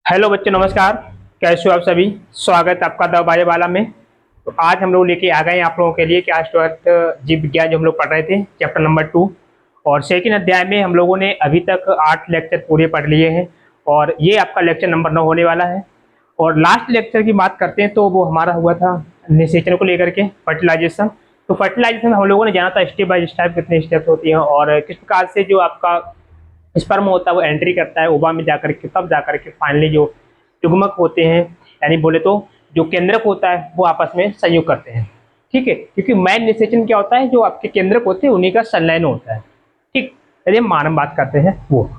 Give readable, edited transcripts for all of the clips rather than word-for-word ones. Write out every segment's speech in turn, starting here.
Hello बच्चों, नमस्कार। कैसे हो आप सभी? स्वागत है आपका द बाजेवाला में। तो आज हम लोग लेके आ गए हैं आप लोगों के लिए क्लास 12 जीव विज्ञान जो हम लोग पढ़ रहे थे, चैप्टर नंबर 2। और सेकंड अध्याय में हम लोगों ने अभी तक 8 लेक्चर पूरे पढ़ लिए हैं और ये आपका लेक्चर नंबर 9 होने वाला है। और लास्ट लेक्चर की बात करते हैं तो वो हमारा हुआ था निषेचन को लेकर के, फर्टिलाइजेशन। तो फर्टिलाइजेशन हम लोगों ने जाना था स्टेप बाय स्टेप कितने स्टेप्स होती हैं और किस प्रकार से जो आपका स्पर्म होता है वो एंट्री करता है ओवा में जाकर के, तब जाकर के फाइनली जो युग्मक होते हैं, यानी बोले तो जो केंद्रक होता है वो आपस में संयोग करते हैं। ठीक है, क्योंकि मैन निषेचन क्या होता है, जो आपके केंद्रक होते हैं उन्हीं का संलयन होता है। ठीक, चलिए मानव बात करते हैं वो।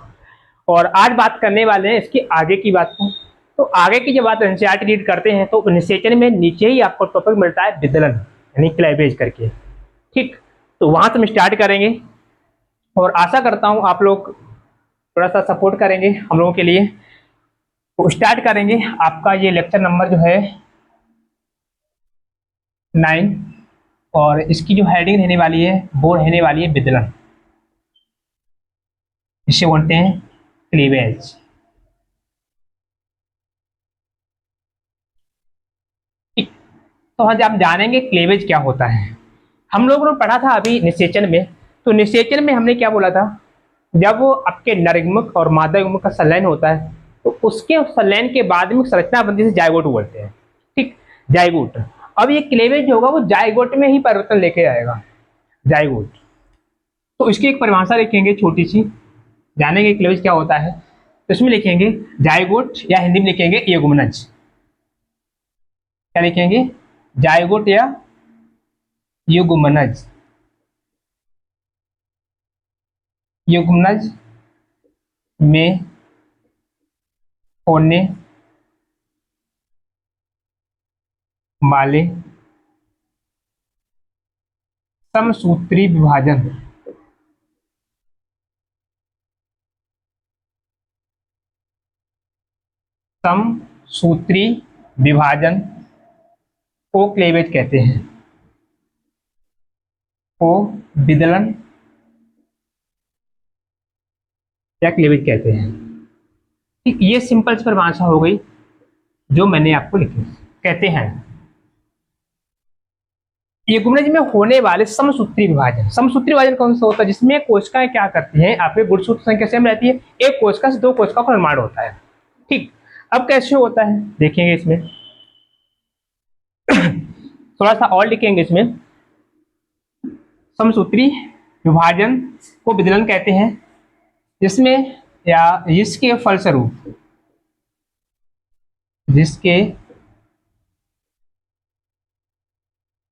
और आज बात करने वाले हैं इसकी आगे की बात को। तो आगे की जब बात एनसीईआरटी रीड करते हैं तो निषेचन में नीचे ही आपको टॉपिक मिलता है विदलन, यानी क्लेवेज करके। ठीक, तो वहां से हम स्टार्ट करेंगे और आशा करता हूं आप लोग थोड़ा सा सपोर्ट करेंगे हम लोगों के लिए। तो स्टार्ट करेंगे आपका ये लेक्चर नंबर जो है 9। और इसकी जो हेडिंग रहने वाली है वो रहने वाली है विदलन, इसे बोलते हैं क्लीवेज। ठीक, तो आज आप जानेंगे क्लीवेज क्या होता है। हम लोगों ने पढ़ा था अभी निषेचन में। तो निषेचन में हमने क्या बोला था, जब वो आपके नरयुग्मक और मादा युग्मक का संलयन होता है तो उसके संलयन के बाद में संरचना बनती है जायगोट बोलते हैं। ठीक, जायगोट। अब ये क्लेवेज जो होगा वो जायगोट में ही परिवर्तन लेके आएगा, जायगोट। तो इसकी एक परिभाषा लिखेंगे छोटी सी, जानेंगे क्लेवेज क्या होता है। तो इसमें लिखेंगे जायगोट, या हिंदी में लिखेंगे युग्मनज। क्या लिखेंगे? जायगोट या युग्मनज। युग्मनज में होने वाले समसूत्री विभाजन समसूत्री विभाजन को क्लेवेज कहते हैं, को विदलन या क्लेवेज कहते हैं। ठीक, ये सिंपल सी परिभाषा हो गई जो मैंने आपको लिखी। कहते हैं युग्मनज में होने वाले समसूत्री विभाजन। समसूत्री विभाजन कौन सा होता है? जिसमें कोशिकाएं क्या करती हैं, आपके गुणसूत्र संख्या सेम रहती है, एक कोशिका से दो कोशिका का निर्माण होता है। ठीक, अब कैसे होता है देखेंगे इसमें। थोड़ा सा और लिखेंगे इसमें। समसूत्री विभाजन को विदलन कहते हैं, जिसमें या जिसके फलस्वरूप, जिसके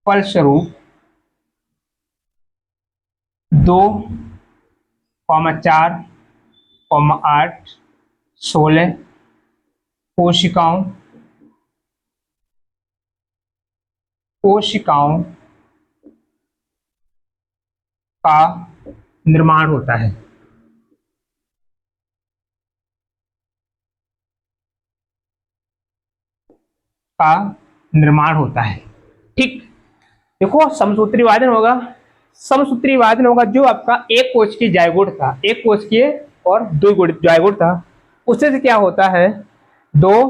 फलस्वरूप 2,4,8 16 कोशिकाओं का निर्माण होता है। का निर्माण होता है। ठीक, देखो समसूत्री विभाजन होगा, समसूत्री विभाजन होगा जो आपका एक कोश की जायगोट था, एक कोश की और दो जायगोट था, उससे से क्या होता है, दो,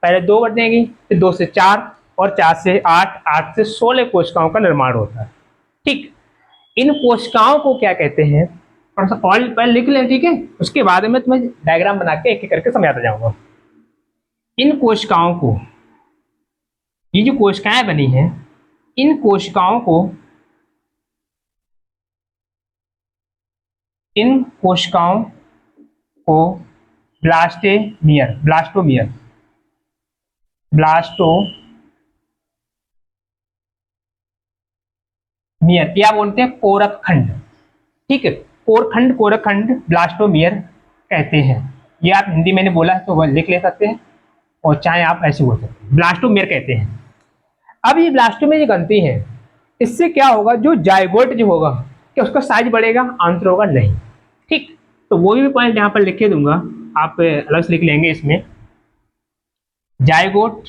पहले दो बनेगी, फिर दो से चार और चार से आठ, आठ से 16 कोशिकाओं का निर्माण होता है। ठीक, इन कोशिकाओं को क्या कहते हैं, थोड़ा सा और पहले लिख लें, ठीक है, उसके बाद में तुम्हें डायग्राम बना के एक एक करके समझाता जाऊंगा। इन कोशिकाओं को, ये जो कोशिकाएं बनी हैं, इन कोशिकाओं को, इन कोशिकाओं को ब्लास्टोमियर, ब्लास्टोमियर, ब्लास्टोमियर क्या बोलते हैं, कोरक खंड। ठीक है, कोरखंड, कोरक खंड ब्लास्टोमियर कहते हैं। ये आप हिंदी मैंने बोला है तो वह लिख ले सकते हैं, और चाहे आप ऐसे बोल सकते हैं, ब्लास्टोमियर कहते हैं। अब ये ब्लास्टोमियर जो बनती है, इससे क्या होगा, जो जायगोट जो होगा, क्या उसका साइज बढ़ेगा, आंसर होगा नहीं। ठीक, तो वो भी पॉइंट यहाँ पर लिख के दूंगा, आप अलग से लिख लेंगे इसमें। जायगोट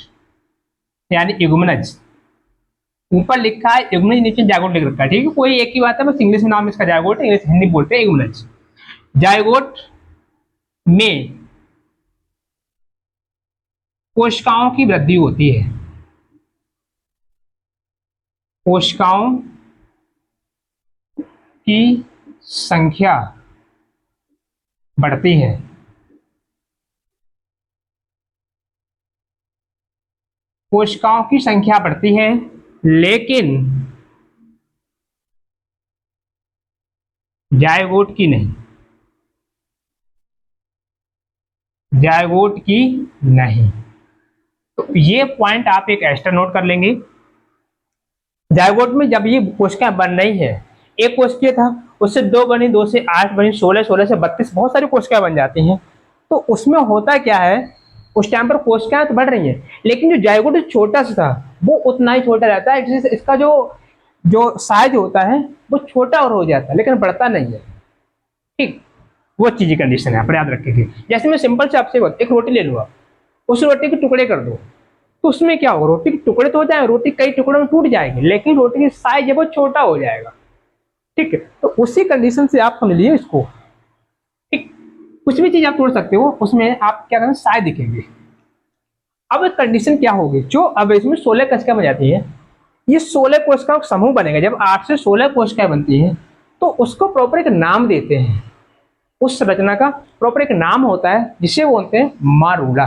यानी युग्मनज, ऊपर लिखा है युग्मनज, नीचे जायगोट लिख रखा है। ठीक है, कोई एक ही बात है, बस इंग्लिश में नाम इसका जायगोट है, इंग्लिश हिंदी बोलते हैं युग्मनज। जायगोट में कोशिकाओं की वृद्धि होती है, कोशिकाओं की संख्या बढ़ती है, कोशिकाओं की संख्या बढ़ती है, लेकिन जायगोट की नहीं, जायगोट की नहीं। तो ये पॉइंट आप एक एक्स्ट्रा नोट कर लेंगे। जायगोट में जब ये कोशिकाएं बन रही है, एक कोशिकीय था, उससे 2 बनी, 2 से 8 बनी, 16, 16 से 32, बहुत सारी कोशिकाएं बन जाती हैं। तो उसमें होता क्या है, उस टाइम पर कोशिकाएं तो बढ़ रही हैं, लेकिन जो जायगोट छोटा सा था वो उतना ही छोटा रहता है, इसका जो जो साइज होता है वो छोटा और हो जाता है, लेकिन बढ़ता नहीं है। ठीक, वो चीज की कंडीशन है, आप याद रखेंगे। जैसे मैं सिंपल से आपसे एक रोटी ले लूंगा, उस रोटी के टुकड़े कर दो, तो उसमें क्या होगा, रोटी के टुकड़े तो हो जाए, रोटी कई टुकड़ों में टूट जाएगी, लेकिन रोटी की साइज है वो छोटा हो जाएगा। ठीक है, तो उसी कंडीशन से आप समझ लिए इसको। ठीक, कुछ भी चीज आप तोड़ सकते हो, उसमें आप क्या करें, साइज दिखेंगे। अब कंडीशन क्या होगी, जो अब इसमें 16 कोशिकाएं बन जाती है, ये 16 कोशिकाओं का समूह बनेगा। जब 8 से 16 कोशिकाएं बनती हैं तो उसको प्रॉपर एक नाम देते हैं, उस संरचना का प्रॉपर एक नाम होता है जिसे बोलते हैं मारूला।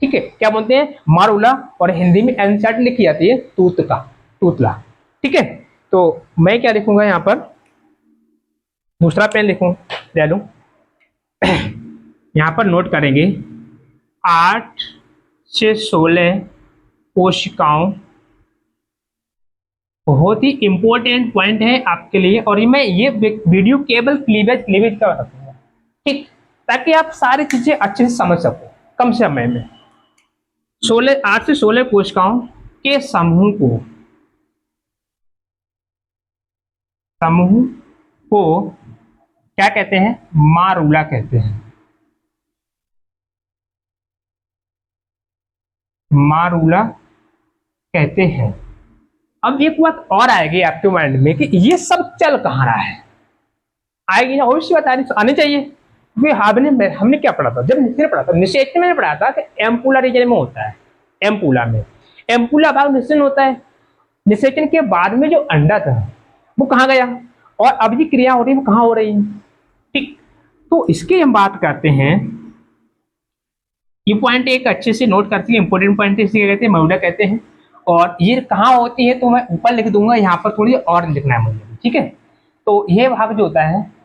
ठीक है, क्या बोलते हैं, मारूला। और हिंदी में एनसीईआरटी लिखी जाती है तूतका, तूतला। ठीक है, तो मैं क्या लिखूंगा यहाँ पर, दूसरा पेन लिखूं, ले लूं, यहाँ पर नोट करेंगे 8 से 16 कोशिकाओं, बहुत ही इंपॉर्टेंट पॉइंट है आपके लिए। और मैं ये वीडियो केवल क्लीवेज क्लीवेज का रखूंगा, ठीक, ताकि आप सारी चीजें अच्छे से समझ सको कम समय में। 16, 8 से 16 कोशिकाओं के समूह को क्या कहते हैं, मारूला कहते हैं, मारूला कहते हैं। अब एक बात और आएगी आपके माइंड में कि ये सब चल कहाँ रहा है, आएगी ना, अवश्य बात आनी चाहिए। हमने क्या पढ़ा था, जब निश्चय पढ़ा था, निषेचन में पढ़ा था कि एम्पुला रीजन में होता है, एम्पुला में एम्पुला भाग निश्चय होता है। निषेचन के बाद में जो अंडा था वो कहाँ गया, और अब जो क्रिया हो रही है वो कहाँ हो रही है। ठीक, तो इसकी हम बात करते हैं। ये पॉइंट एक अच्छे से नोट करती है, इंपॉर्टेंट पॉइंट इसे कहते हैं, मयूला कहते हैं। और ये कहाँ होती है तो मैं ऊपर लिख दूंगा, यहाँ पर थोड़ी और लिखना है मुझे। ठीक है, तो ये भाग जो होता है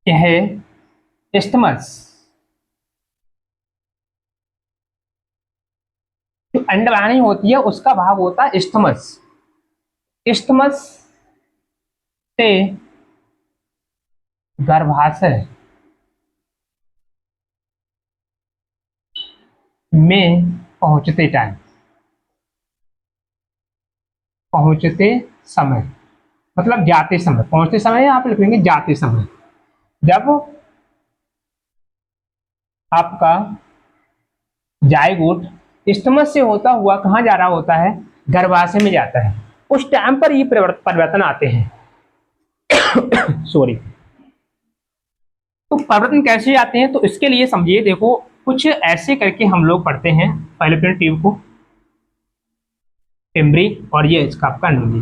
यह है इस्थमस, जो अंडवाहिनी होती है उसका भाग होता है इस्थमस। इस्थमस से गर्भाशय में पहुंचते समय, मतलब जाते समय, पहुंचते समय आप लिखेंगे जाते समय। जब आपका जायगोट स्टमक से होता हुआ कहाँ जा रहा होता है, गर्भाशय में जाता है, उस टाइम पर ये परिवर्तन आते हैं। सॉरी, तो परिवर्तन कैसे आते हैं, तो इसके लिए समझिए, देखो कुछ ऐसे करके हम लोग पढ़ते हैं फैलोपियन ट्यूब को, टिम्बरी, और ये इसका आपका नली।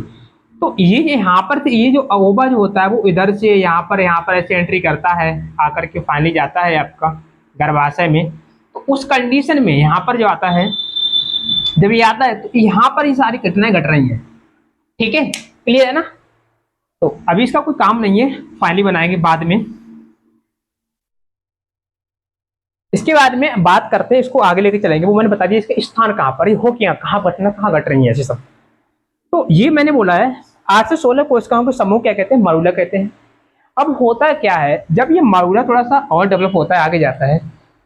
तो ये यहाँ पर से ये जो अगोबा जो होता है वो इधर से यहाँ पर ऐसे एंट्री करता है, आकर के फाइनली जाता है आपका गर्भाशय में। तो उस कंडीशन में यहाँ पर जो आता है, जब ये आता है तो यहाँ पर ये सारी घटनाएं घट रही हैं। ठीक है, क्लियर है ना। तो अभी इसका कोई काम नहीं है, फाइनली बनाएंगे बाद में। इसके बाद में बात करते हैं, इसको आगे लेके चलेंगे, वो मैंने बता दिया इसके स्थान कहाँ पर हो, क्या कहाँ घटना कहाँ घट रही है ऐसे सब। तो ये मैंने बोला है 8 से 16 कोशिकाओं के समूह क्या कहते हैं, मरूला कहते हैं। अब होता क्या है, जब ये मारूला थोड़ा सा और डेवलप होता है, आगे जाता है,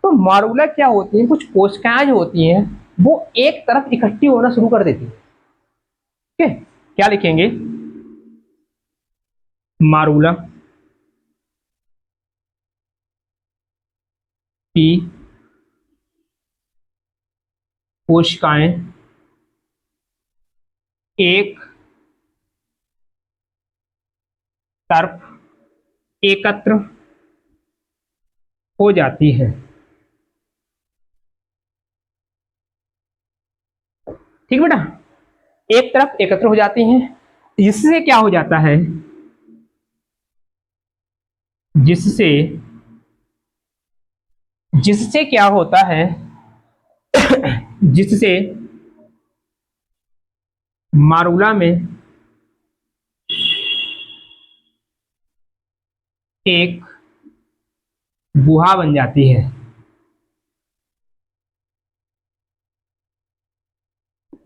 तो मारूला क्या होती है, कुछ कोशिकाएं जो होती हैं वो एक तरफ इकट्ठी होना शुरू कर देती है। ठीक है, क्या लिखेंगे, मारूला की कोशिकाएं एक तरफ एकत्र हो जाती है। ठीक बेटा, एक तरफ एकत्र हो जाती हैं। इससे क्या हो जाता है, जिससे जिससे क्या होता है, जिससे मारूला में एक गुहा बन जाती है।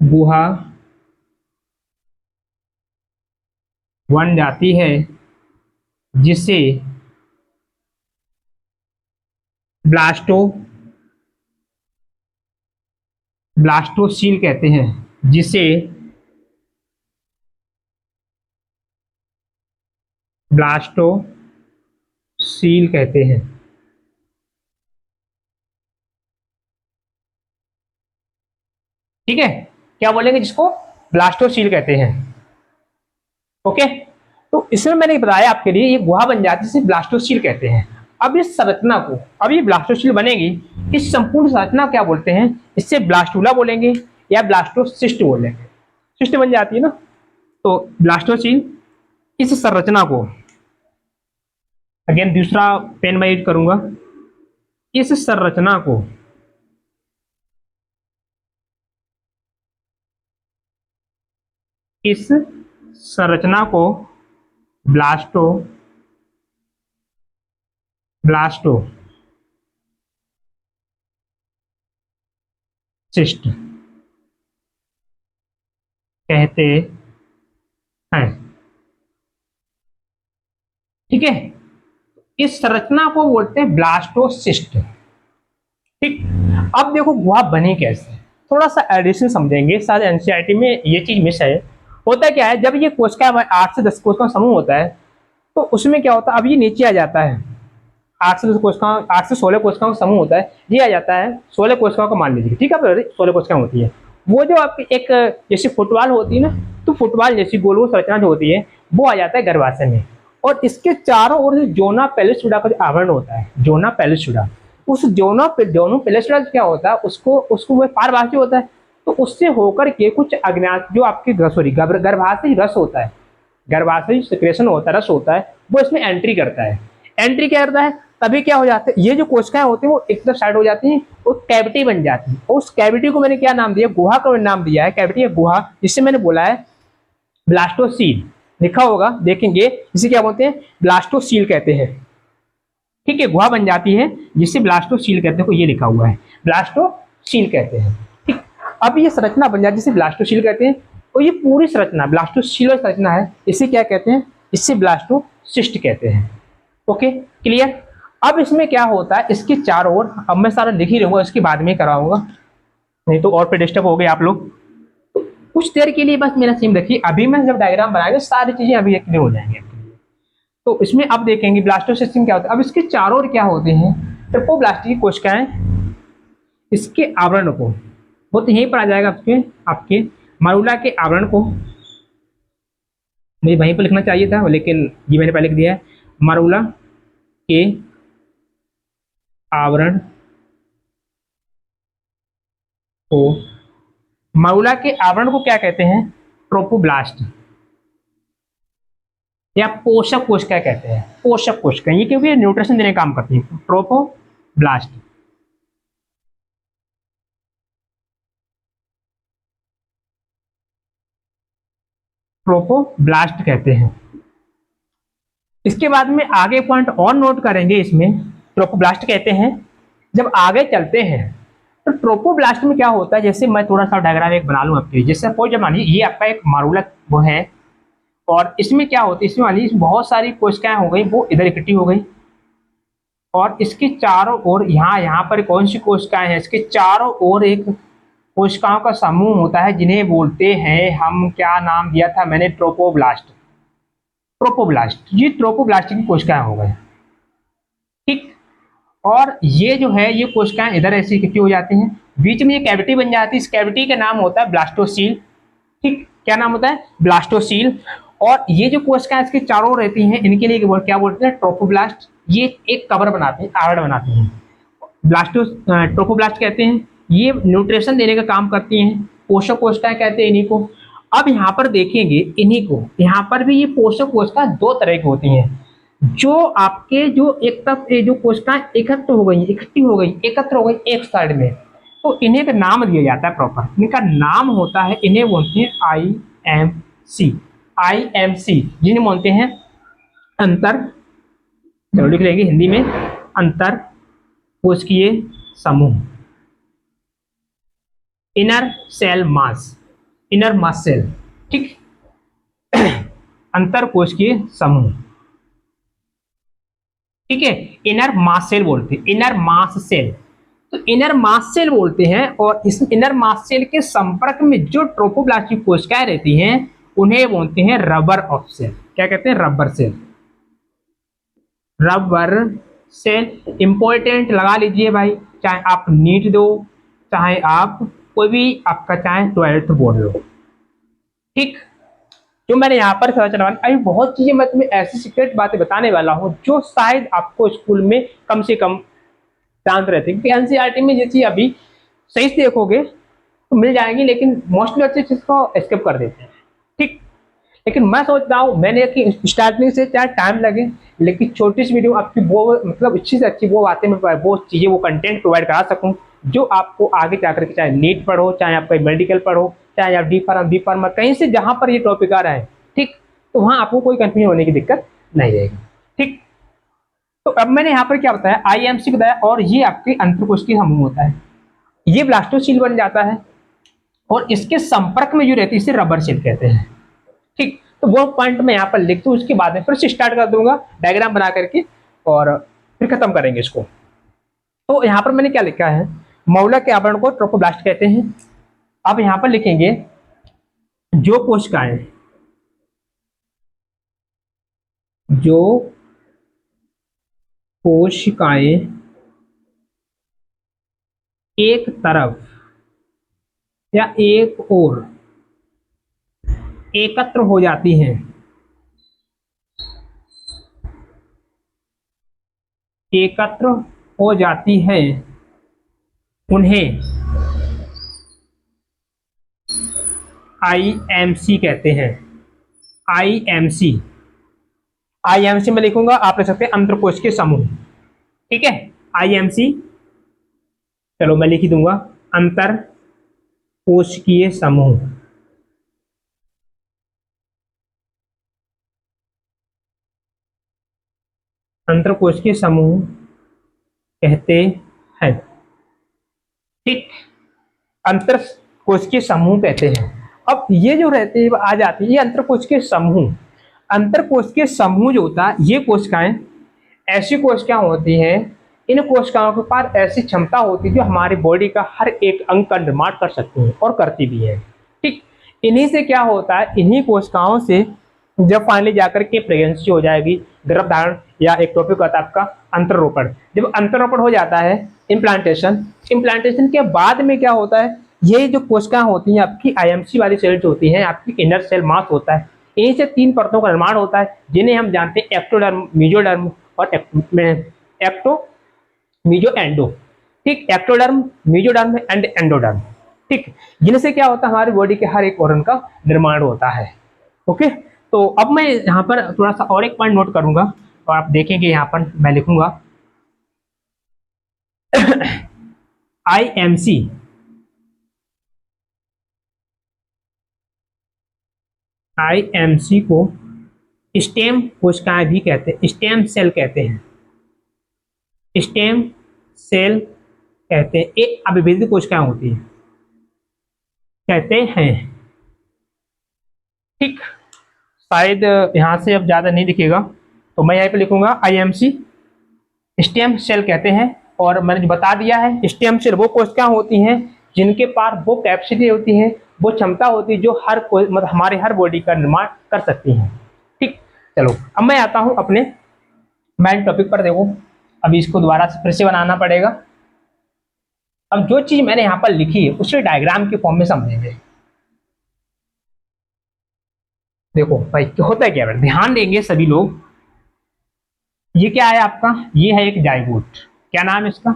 गुहा बन जाती है, जिसे ब्लास्टो ब्लास्टोसील कहते हैं, जिसे ब्लास्टोसील कहते हैं। ठीक है, क्या बोलेंगे, जिसको ब्लास्टोसील कहते हैं। ओके, तो इसमें मैंने बताया आपके लिए, ये गुहा बन जाती है जिसे ब्लास्टोसील कहते हैं। अब इस संरचना को, अब ये ब्लास्टोसील बनेगी, इस संपूर्ण संरचना क्या बोलते हैं, इससे ब्लास्टूला बोलेंगे या ब्लास्टोसिस्ट बोलेंगे। सिस्ट बन जाती है ना, तो ब्लास्टोसील इस संरचना को, अगेन दूसरा पेन मैं यूज करूंगा, इस संरचना को इस संरचना को ब्लास्टो ब्लास्टो सिस्ट कहते हैं। ठीक है, इस संरचना को बोलते हैं ब्लास्टोसिस्ट। ठीक, अब देखो गुहा बनी कैसे, थोड़ा सा एडिशन समझेंगे, शायद एनसीईआरटी में ये चीज मिस है। होता क्या है, जब ये कोशिका 8 से 10 कोशिका समूह होता है, तो उसमें क्या होता है, अब ये नीचे आ जाता है। 8 से 10 कोशिकाओं, 8 से 16 कोशिकाओं का समूह होता है, ये आ जाता है 16 कोशिकाओं का मान लीजिए। ठीक है, 16 कोशिकाएं होती है। वो जो आपकी एक जैसे फुटबॉल होती है ना, तो फुटबॉल जैसी गोल गोल संरचना जो होती है, वो आ जाता है गर्भाशय में। और इसके चारों ओर से जोना पेलिसुडा का जो आवरण होता है, जोना पेलिसुडा, उस जोना पेलिसुडा क्या होता है, उसको वो पारभाषी होता है, तो उससे होकर के कुछ अज्ञात जो आपकी गर्भाशय रस होता है, गर्भाशय सिक्रेशन होता है, रस होता है, वो इसमें एंट्री करता है। एंट्री क्या करता है, तभी क्या हो जाता है, ये जो कोशिकाएं होती हैं वो एक तरफ साइड हो जाती हैं, वो कैविटी बन जाती है। और उस कैविटी को मैंने क्या नाम दिया, गुहा का नाम दिया है, कैविटी या गुहा, जिससे मैंने बोला है ब्लास्टोसील, लिखा होगा देखेंगे, इसे क्या बोलते हैं, ब्लास्टोसील कहते हैं। ठीक है, गुहा बन जाती है जिसे ब्लास्टोसील कहते हैं, ये लिखा हुआ है, ब्लास्टोसील कहते हैं। ठीक, अब ये संरचना बन जाती है जिसे ब्लास्टोसील कहते हैं, और ये पूरी संरचना ब्लास्टोसील संरचना है, इसे क्या कहते हैं, इससे ब्लास्टोसिस्ट कहते हैं। Okay, clear. अब इसमें क्या होता है, इसके चारों ओर, अब मैं सारा लिख ही रहूंगा, इसके बाद में कराऊंगा, नहीं तो और पे डिस्टर्ब हो गए आप लोग। तो कुछ देर के लिए बस मेरा सिम रखिए, अभी मैं जब डायग्राम बनाएंगे सारी चीजें अभी क्लियर हो जाएंगे। तो इसमें अब देखेंगे ब्लास्टोसिस्ट क्या होता है। अब इसके चारों ओर क्या होते हैं, ट्रिपोब्लास्ट की कोशिकाएं, इसके आवरण को, वो तो यहीं पर आ जाएगा आपके मरूला के आवरण को, मुझे वहीं पर लिखना चाहिए था, लेकिन ये मैंने पहले लिख दिया है, मरूला के आवरण को, मरूला के आवरण को क्या कहते हैं, ट्रोपोब्लास्ट या पोषक कोशिका कहते हैं। पोषक कोशिका ये क्योंकि न्यूट्रिशन देने का काम करती है, ट्रोपोब्लास्ट। ट्रोपोब्लास्ट कहते हैं। इसके बाद में आगे पॉइंट और नोट करेंगे, इसमें ट्रोपोब्लास्ट कहते हैं। जब आगे चलते हैं तो ट्रोपोब्लास्ट में क्या होता है, जैसे मैं थोड़ा सा डायग्राम एक बना लूं आपके, जैसे सपोज मानिए ये आपका एक मारूला वो है, और इसमें क्या होता है, इसमें मानिए बहुत सारी कोशिकाएं हो गई, वो इधर इकट्ठी हो गई, और इसके चारों ओर यहाँ पर कौन सी कोशिकाएं हैं, इसके चारों ओर एक कोशिकाओं का समूह होता है, जिन्हें बोलते हैं हम, क्या नाम दिया था मैंने, ट्रोपोब्लास्ट। ट्रोपोब्लास्ट, ये ट्रोपोब्लास्ट की कोशिकाएं हो गए। ठीक, और ये जो है, ये कोशिकाएं इधर ऐसी इकट्ठी हो जाती हैं, बीच में ये कैविटी बन जाती है, इस कैविटी का नाम होता है ब्लास्टोसील। ठीक, क्या नाम होता है, ब्लास्टोसील। और ये जो कोशिकाएं इसके चारों रहती हैं, इनके लिए क्या बोलते हैं, ट्रोपोब्लास्ट। ये एक कवर बनाते हैं, आवरण बनाते हैं, ट्रोपोब्लास्ट कहते हैं। ये न्यूट्रिशन देने का काम करती हैं, पोषक कोशिकाएं कहते हैं इन्हीं को। अब यहाँ पर देखेंगे इन्हीं को, यहाँ पर भी ये पोषक कोशिकाएं दो तरह की होती हैं। जो आपके जो एक तरफ ये जो कोशिकाएं इकट्ठी हो गई एकत्र हो गई एक साइड में, तो इन्हें का नाम दिया जाता है प्रॉपर। इनका नाम होता है, इन्हें बोलते हैं IMC। IMC जिन्हें बोलते हैं अंतर, चलो लिख लेंगे हिंदी में, अंतर कोशिकीय समूह, inner cell mass, inner mass cell, ठीक। अंतर कोशिकीय समूह, ठीक है, इनर मास सेल बोलते हैं, इनर मास सेल। तो इनर मास सेल बोलते हैं, और इस इनर मास सेल के संपर्क में जो ट्रोफोब्लास्टिक कोशिकाएं रहती हैं उन्हें बोलते हैं रबर ऑफ सेल। क्या कहते हैं? Rubber cell. Rubber cell important लगा लीजिए भाई, चाहे आप नीट दो, चाहे आप कोई भी आपका चाहे 12th बोर्ड लो, ठीक। जो मैंने यहाँ पर चला, अभी बहुत चीजें मैं तुम्हें ऐसी सीक्रेट बातें बताने वाला हूँ जो शायद आपको स्कूल में कम से कम चांस रहते हैं, क्योंकि एनसीईआरटी में ये चीज अभी सही से देखोगे तो मिल जाएंगी, लेकिन मोस्टली अच्छी चीज को स्किप कर देते हैं, ठीक। लेकिन मैं सोच रहा हूँ मैंने कि स्टार्टिंग से चाहे टाइम लगे, लेकिन छोटी सी वीडियो आपकी वो मतलब अच्छी से अच्छी वो बातें मैं वो चीजें वो कंटेंट प्रोवाइड करा सकूँ जो आपको आगे जाकर के, चाहे नीट पढ़ो, चाहे आपका मेडिकल पढ़ो, चाहे आप डी फार्मा कहीं से जहां पर ये टॉपिक आ रहा है, ठीक, तो वहां आपको कोई कंफ्यूजन होने की दिक्कत नहीं रहेगी, ठीक। तो अब मैंने यहाँ पर क्या बताया, IMC बताया, और ये आपके अंतरकोशिकीय समूह होता है। ये ब्लास्टोसील बन जाता है और इसके संपर्क में जो रहती है इसे रबर सेल कहते हैं, ठीक। तो वो पॉइंट मैं यहाँ पर लिख दूं, उसके बाद में फिर से स्टार्ट कर दूंगा डायग्राम बना करके और फिर खत्म करेंगे इसको। तो यहाँ पर मैंने क्या लिखा है, मौलक के आवरण को ट्रोफोब्लास्ट कहते हैं। अब यहाँ पर लिखेंगे जो कोशिकाएं एक तरफ या एक ओर एकत्र हो जाती हैं, एकत्र हो जाती है, उन्हें IMC कहते हैं। IMC में लिखूंगा, आप लिख सकते हैं अंतरकोशिकीय समूह, ठीक है। IMC, चलो मैं लिख ही दूंगा, अंतर कोशिकीय समूह। अंतरकोशिकीय समूह कहते हैं, ठीक। अंतर कोशिकीय समूह कहते हैं। अब ये जो रहते हैं आ जाती है ये अंतर कोशिकीय समूह। अंतर कोशिकीय समूह जो होता है, ये कोशिकाएं ऐसी कोशिकाएं होती हैं, इन कोशिकाओं के पास ऐसी क्षमता होती है जो हमारी बॉडी का हर एक अंग का निर्माण कर सकती है और करती भी है, ठीक। इन्हीं से क्या होता है, इन्हीं कोशिकाओं से जब फाइनली जाकर के प्रेगनेंसी हो जाएगी, गर्भधारण, या एक टॉपिक होता है आपका अंतरोपण। जब अंतरोपण हो जाता है, इम्प्लांटेशन के बाद में क्या होता है, ये जो कोशिकाएं होती हैं आपकी IMC वाली सेल्स होती हैं, आपकी इनर सेल मास होता है, इन्हीं से 3 परतों का निर्माण होता है जिन्हें हम जानते हैं एक्टोडर्म, मेसोडर्म और एक्टो मीजो एंडो, ठीक। एक्टोडर्म, मेसोडर्म एंड एंडोडर्म, ठीक। जिनसे क्या होता है हमारी बॉडी के हर एक ऑर्गन का निर्माण होता है, ओके। तो अब मैं यहाँ पर थोड़ा सा और एक पॉइंट नोट करूंगा और आप देखेंगे यहाँ पर मैं लिखूंगा IMC को स्टेम कोशिकाएं भी कहते हैं, स्टेम सेल कहते हैं, स्टेम सेल कहते हैं। ये अविभेदित कोशिकाएं होती हैं कहते हैं, ठीक। शायद यहाँ से अब ज्यादा नहीं दिखेगा, तो मैं यहाँ पे लिखूंगा IMC स्टेम सेल कहते हैं। और मैंने जो बता दिया है, स्टेम सेल वो कोशिकाएं होती हैं जिनके पास वो कैपेसिटी होती है, वो क्षमता होती है जो हर कोई मतलब हमारे हर बॉडी का निर्माण कर सकती हैं, ठीक। चलो अब मैं आता हूँ अपने मेन टॉपिक पर। देखो अभी इसको दोबारा से फिर से बनाना पड़ेगा। अब जो चीज मैंने यहाँ पर लिखी है उसे डायग्राम के फॉर्म में समझेंगे। देखो भाई होता है क्या, ध्यान देंगे सभी लोग। ये क्या है आपका, ये है एक जाइगोट, क्या नाम है इसका,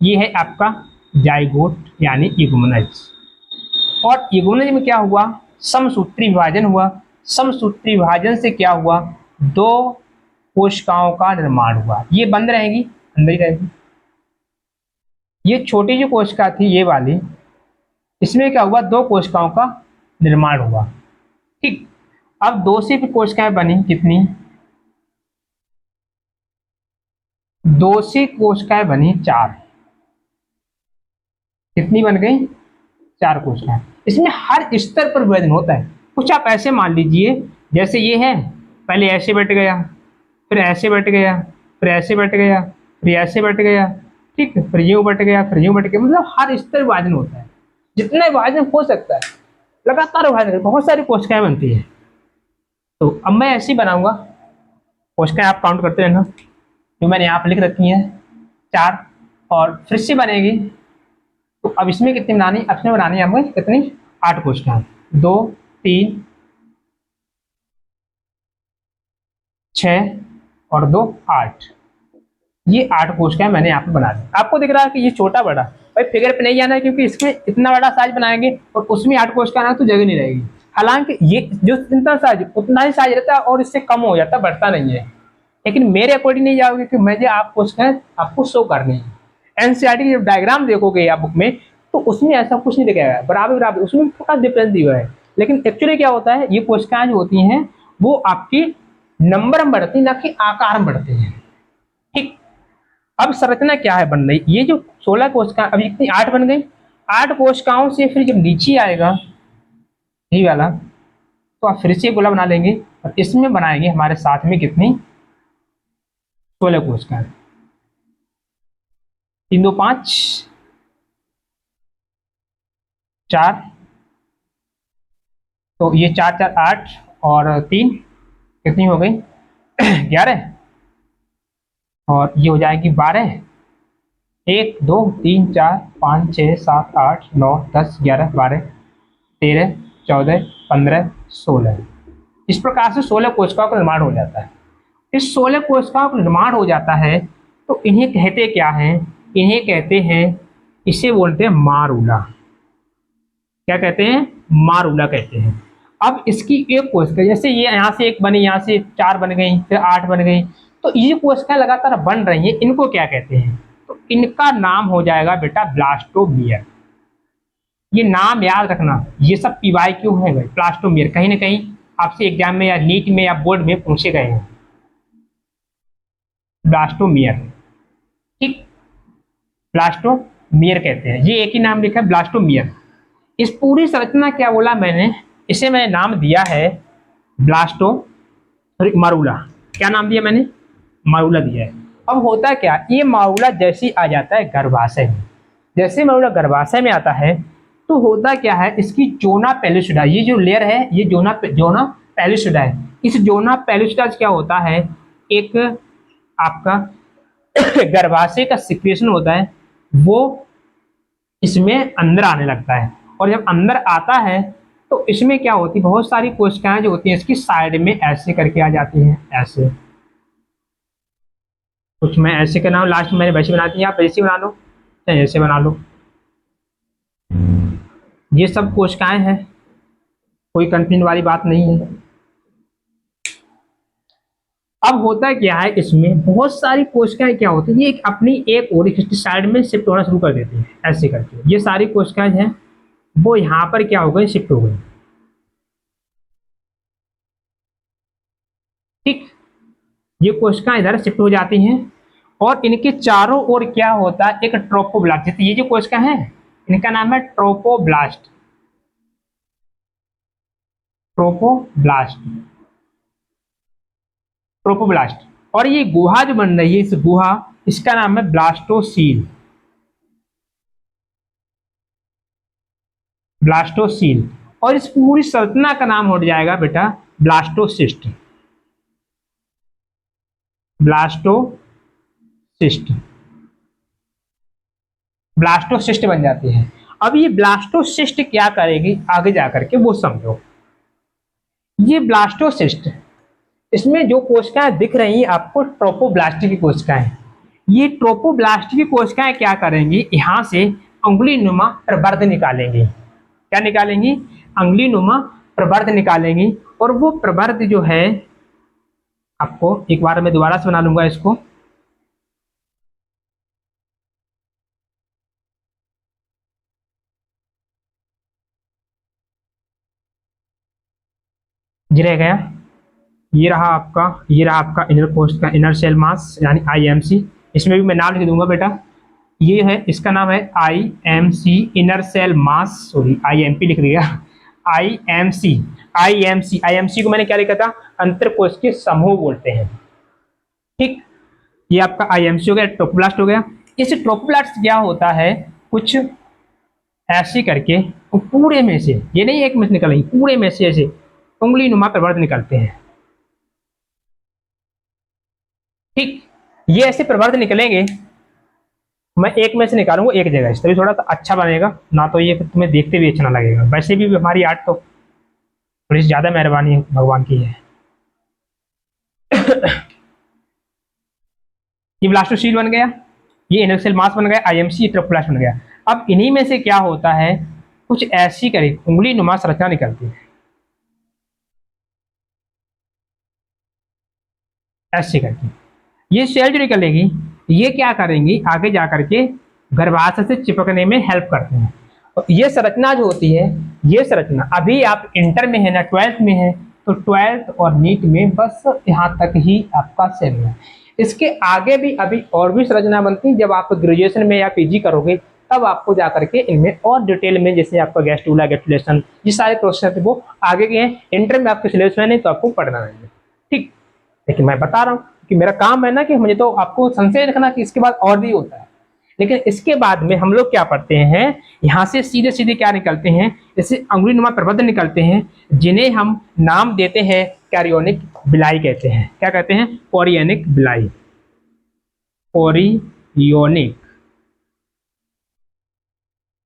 ये है आपका जाइगोट यानी युग्मनज, और एगोनिज में क्या हुआ, समसूत्री विभाजन हुआ। समसूत्री विभाजन से क्या हुआ, दो कोशिकाओं का निर्माण हुआ। ये बंद रहेगी, अंदर ही रहेगी। ये छोटी जो कोशिका थी ये वाली, इसमें क्या हुआ, दो कोशिकाओं का निर्माण हुआ। ठीक, अब दो से भी कोशिकाएं बनी, कितनी, दो से कोशिकाएं बनी चार। कितनी बन गई, चार कोशिकाएं। इसमें हर स्तर पर विभाजन होता है। कुछ आप ऐसे मान लीजिए, जैसे ये है, पहले ऐसे बैठ गया, फिर ऐसे बैठ गया, फिर ऐसे बैठ गया, फिर ऐसे बैठ गया, ठीक, फिर यूं बैठ गया, फिर यूं बैठ गया। मतलब हर स्तर विभाजन होता है, जितना विभाजन हो सकता है लगातार विभाजन, बहुत सारी कोशिकाएं बनती है। तो अब मैं ऐसे ही बनाऊंगा, कोशिकाएं आप काउंट करते रहना, जो मैंने यहाँ पर लिख रखी हैं चार, और फिर से बनेगी। तो अब इसमें कितनी बनानी, अब इसमें बनानी है हमें कितनी, 8 कोशिकाएं, 2 3 6 और 2 8। ये 8 कोशिकाएं मैंने यहाँ पे बना दी। आपको दिख रहा है कि ये छोटा बड़ा, भाई फिगर पे नहीं जाना है, क्योंकि इसमें इतना बड़ा साइज बनाएंगे और उसमें 8 कोशिकाएं ना तो जगह नहीं रहेगी। हालांकि ये जो जितना साइज उतना ही साइज रहता है और इससे कम हो जाता है, बढ़ता नहीं है। लेकिन मेरे अकॉर्डिंग नहीं जाओगे कि मुझे आप कोशिकाएं आपको शो करनी है। एनसीईआरटी की जब डायग्राम देखोगे आप बुक में, तो उसमें ऐसा कुछ नहीं दिखाया, बराबर बराबर, उसमें थोड़ा डिफरेंस दिया है। लेकिन एक्चुअली क्या होता है, ये कोशिकाएं जो होती हैं वो आपकी नंबर में बढ़ती, ना कि आकार में बढ़ती हैं। ठीक, अब संरचना क्या है बन रही, ये जो 16 कोशिकाएं अभी कितनी, 8 बन गई। 8 कोशिकाओं से फिर जब नीचे आएगा ये वाला, तो आप फिर से गोला बना लेंगे और इसमें बनाएंगे हमारे साथ में कितनी, 16 कोशिकाएं। 3 2 5 4, तो ये 4 4 8 और 3 कितनी हो गई 11, और ये हो जाएगी 12। 1 2 3 4 5 6 7 8 9 10 11 12 13 14 15 16। इस प्रकार से 16 कोशिकाओं का निर्माण हो जाता है। इस 16 कोशिकाओं का निर्माण हो जाता है, तो इन्हें कहते क्या हैं, इन्हें कहते हैं, इसे बोलते हैं मारूला। क्या कहते हैं, मारूला कहते हैं। अब इसकी एक कोशिका, जैसे ये यहाँ से एक बनी, यहाँ से 4 बन गई, फिर 8 बन गई, तो ये कोशिकाएं लगातार बन रही हैं, इनको क्या कहते हैं, तो इनका नाम हो जाएगा बेटा ब्लास्टोमियर। ये नाम याद रखना, ये सब पीवाई क्यों है भाई, ब्लास्टोमियर कहीं ना कहीं आपसे एग्जाम में या नीट में या बोर्ड में पूछे गए हैं। ब्लास्टोमियर, ठीक, ब्लास्टोमियर कहते हैं, ये एक ही नाम लिखा है ब्लास्टोमियर। इस पूरी संरचना क्या बोला मैंने, इसे मैंने नाम दिया है ब्लास्टो मारूला। क्या नाम दिया मैंने, मारूला दिया है। अब होता क्या, ये मारूला जैसे आ जाता है गर्भाशय में, जैसे मारूला गर्भाशय में आता है तो होता क्या है, इसकी जोना पेलुसिडा, ये जो लेयर है ये जोना पेलुसिडा है। इस जोना पेलुसिडा क्या होता है, एक आपका गर्भाशय का सिक्रेशन होता है, वो इसमें अंदर आने लगता है। और जब अंदर आता है तो इसमें क्या होती है, बहुत सारी कोशिकाएं जो होती हैं इसकी साइड में ऐसे करके आ जाती हैं, ऐसे। कुछ मैं ऐसे करना हूँ, लास्ट में मैंने वैसे बना दी, आप ऐसे बना लो चाहे ऐसे बना लो। ये सब कोशिकाएं हैं, कोई कंफ्यूजन वाली बात नहीं है। अब होता क्या है, इसमें बहुत सारी कोशिकाएं क्या होती है, ये अपनी एक और साइड में शिफ्ट होना शुरू कर देती हैं, ऐसे करके। ये सारी कोशिकाएं हैं वो यहाँ पर क्या हो गई, शिफ्ट हो गई। ठीक, ये कोशिकाएं इधर शिफ्ट हो जाती हैं और इनके चारों ओर क्या होता है, एक ट्रोपोब्लास्ट। जैसे ये जो कोशिका है इनका नाम है ट्रोपोब्लास्ट, ट्रोपोब्लास्ट, ट्रोपोब्लास्ट। और ये गुहा जो बन रही है, इस गुहा, इसका नाम है ब्लास्टोसील, ब्लास्टोसील। और इस पूरी संरचना का नाम हो जाएगा बेटा ब्लास्टोसिस्ट, ब्लास्टोसिस्ट, ब्लास्टोसिस्ट बन जाती है। अब ये ब्लास्टोसिस्ट क्या करेगी आगे जाकर के वो समझो। ये ब्लास्टोसिस्ट, इसमें जो कोशिकाएं दिख रही हैं आपको ट्रोपोब्लास्ट की कोशिकाएं, ये ट्रोपोब्लास्ट की कोशिकाएं क्या करेंगी, यहां से अंगुली नुमा प्रवर्ध निकालेंगी। क्या निकालेंगी, अंगुलीनुमा प्रवर्ध निकालेंगी। और वो प्रवर्ध जो है आपको एक बार मैं दोबारा से बना लूंगा इसको। जी रह गया, ये रहा आपका इनर कोस्ट का इनर सेल मास यानी आईएमसी। इसमें भी मैं नाम लिख दूंगा बेटा, ये है, इसका नाम है IMC inner cell mass, sorry IMP लिख दिया, आईएमसी। आईएमसी को मैंने क्या लिखा था, अंतर कोशिकीय समूह बोलते हैं। ठीक, ये आपका आईएमसी हो गया, ट्रोफोब्लास्ट हो गया। इस ट्रोफोब्लास्ट क्या होता है, कुछ ऐसे करके पूरे में से, ये नहीं एक में से निकलेंगे, पूरे में से ऐसे उंगली नुमा प्रवर्ध निकलते हैं। ठीक, ये ऐसे प्रवर्ध निकलेंगे, मैं एक में से निकालूंगा एक जगह से, तभी थोड़ा सा अच्छा बनेगा ना, तो ये फिर तुम्हें देखते भी अच्छा ना लगेगा। वैसे भी हमारी आर्ट तो थोड़ी सी ज्यादा मेहरबानी भगवान की है। ये ब्लास्टोसील बन गया, ये इनर मास बन गया, आईएमसी ट्रोफोब्लास्ट बन गया। अब इन्हीं में से क्या होता है, कुछ ऐसी करी उंगली नुमा संरचना निकलती है, ऐसे करके। ये सेल जो निकलेगी, ये क्या करेंगी, आगे जा करके गर्भाशय से चिपकने में हेल्प करते हैं। और ये संरचना जो होती है, ये संरचना अभी आप इंटर में है ना, 12th में है, तो 12th और नीट में बस यहाँ तक ही आपका सेल है। इसके आगे भी अभी और भी संरचना बनती है, जब आप ग्रेजुएशन में या पीजी करोगे तब आपको जा करके इनमें और डिटेल में, जैसे आपका गैस्ट्रूला, गैस्ट्रुलेशन, ये सारे प्रोसेस है वो आगे के हैं, इंटर में आपके सिलेबस में नहीं तो आपको पढ़ना नहीं है। ठीक, लेकिन मैं बता रहा हूँ कि मेरा काम है ना कि मुझे तो आपको संशय रखना कि इसके बाद और भी होता है। लेकिन इसके बाद में हम लोग क्या पढ़ते हैं, यहाँ से सीधे सीधे क्या निकलते हैं, जैसे अंगुलीनुमा प्रवर्ध निकलते हैं, जिन्हें हम नाम देते हैं कैरियोनिक बिलाई कहते हैं। क्या कहते हैं, कोरियोनिक बिलाई, कोरियोनिक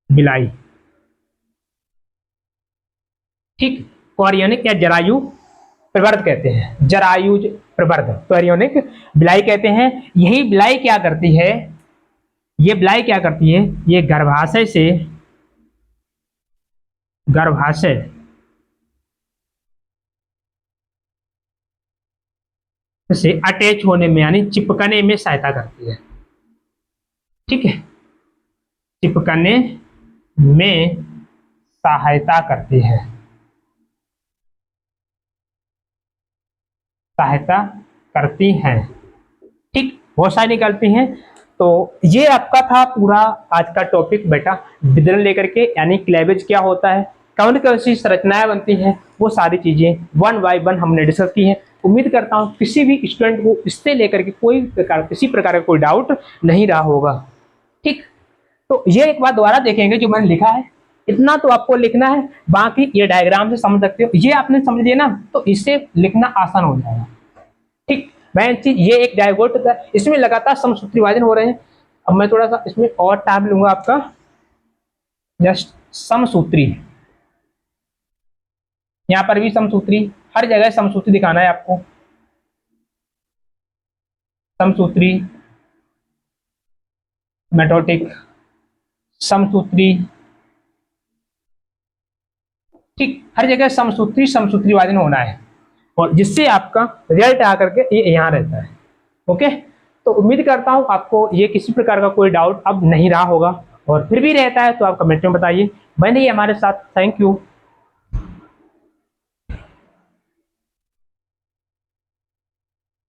बिलाई। ठीक, कोरियोनिक या जरायु प्रवर्ध कहते हैं, जरायुज प्रवर्ध कोरियोनिक बिलाई कहते हैं। यही बिलाई क्या करती है, ये बिलाई क्या करती है, ये गर्भाशय से अटैच होने में यानी चिपकने में सहायता करती है। ठीक है, चिपकने में सहायता करती है, सहायता करती हैं। ठीक, बहुत सारी निकलती हैं। तो ये आपका था पूरा आज का टॉपिक बेटा, विदलन लेकर के, यानी क्लेवेज क्या होता है, कौन कौन सी संरचनाएं बनती हैं, वो सारी चीजें वन बाय वन हमने डिस्कस की है। उम्मीद करता हूँ किसी भी स्टूडेंट को इससे लेकर के किसी प्रकार का कोई डाउट नहीं रहा होगा। ठीक, तो ये एक बार दोबारा देखेंगे जो मैंने लिखा है, इतना तो आपको लिखना है, बाकी ये डायग्राम से समझ सकते हो, ये आपने समझ लिया ना तो इससे लिखना आसान हो जाएगा। ठीक, मैं ये एक डायगोट था, इसमें लगातार समसूत्री विभाजन हो रहे हैं। अब मैं थोड़ा सा इसमें और टाइम लूंगा आपका, जस्ट समसूत्री, यहाँ पर भी समसूत्री, हर जगह समसूत्री दिखाना है आपको, समसूत्री, मेटोटिक, समसूत्री। ठीक, हर जगह समसूत्री विभाजन होना है, और जिससे आपका रिजल्ट आकर के ये यहाँ रहता है। ओके, तो उम्मीद करता हूँ आपको ये किसी प्रकार का कोई डाउट अब नहीं रहा होगा, और फिर भी रहता है तो आप कमेंट में बताइए। बने रहिए हमारे साथ, थैंक यू।